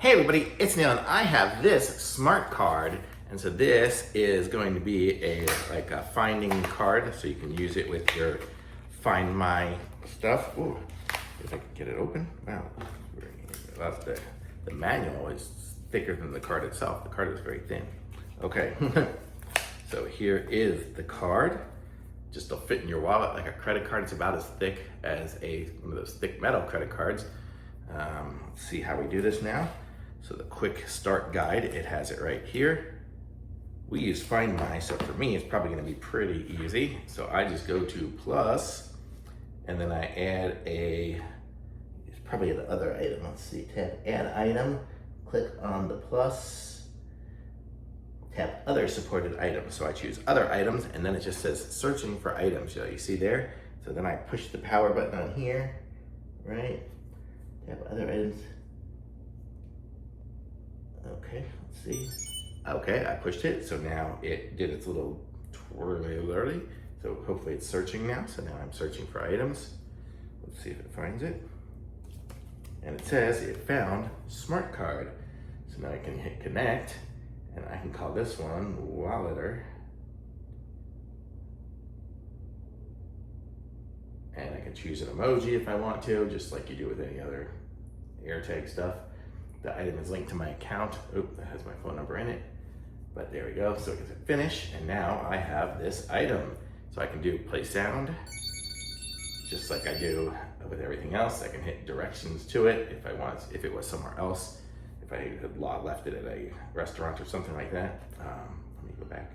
Hey everybody, it's Neil and I have this smart card, and so this is going to be like a finding card, so you can use it with your Find My stuff. Ooh, if I can get it open. Wow, that's the manual is thicker than the card itself. The card is very thin. Okay, so here is the card. Just will fit in your wallet like a credit card. It's about as thick as one of those thick metal credit cards. Let's see how we do this now. So the quick start guide, it has it right here. We use Find My, so for me, it's probably gonna be pretty easy. So I just go to plus, and then I add it's probably the other item. Let's see, tap add item, click on the plus, tap other supported items. So I choose other items, and then it just says searching for items. You see there? So then I push the power button on here, right? Tap other items. Okay, let's see. Okay, I pushed it, so now it did its little twirly. So hopefully it's searching now. So now I'm searching for items. Let's see if it finds it. And it says it found smart card. So now I can hit connect, and I can call this one Walleter. And I can choose an emoji if I want to, just like you do with any other Airtag stuff. The item is linked to my account. Oop, that has my phone number in it. But there we go, so I can hit finish, and now I have this item. So I can do play sound, just like I do with everything else. I can hit directions to it if it was somewhere else. If I had left it at a restaurant or something like that. Let me go back.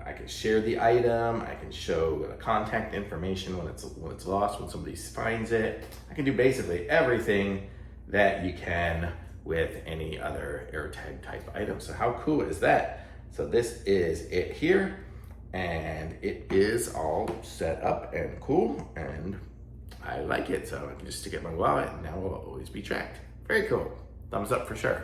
I can share the item. I can show the contact information when it's lost, when somebody finds it. I can do basically everything that you can with any other Airtag type item. So how cool is that? So this is it here, and it is all set up and cool, and I like it. So I can just stick it in my wallet, and now it will always be tracked. Very cool. Thumbs up for sure.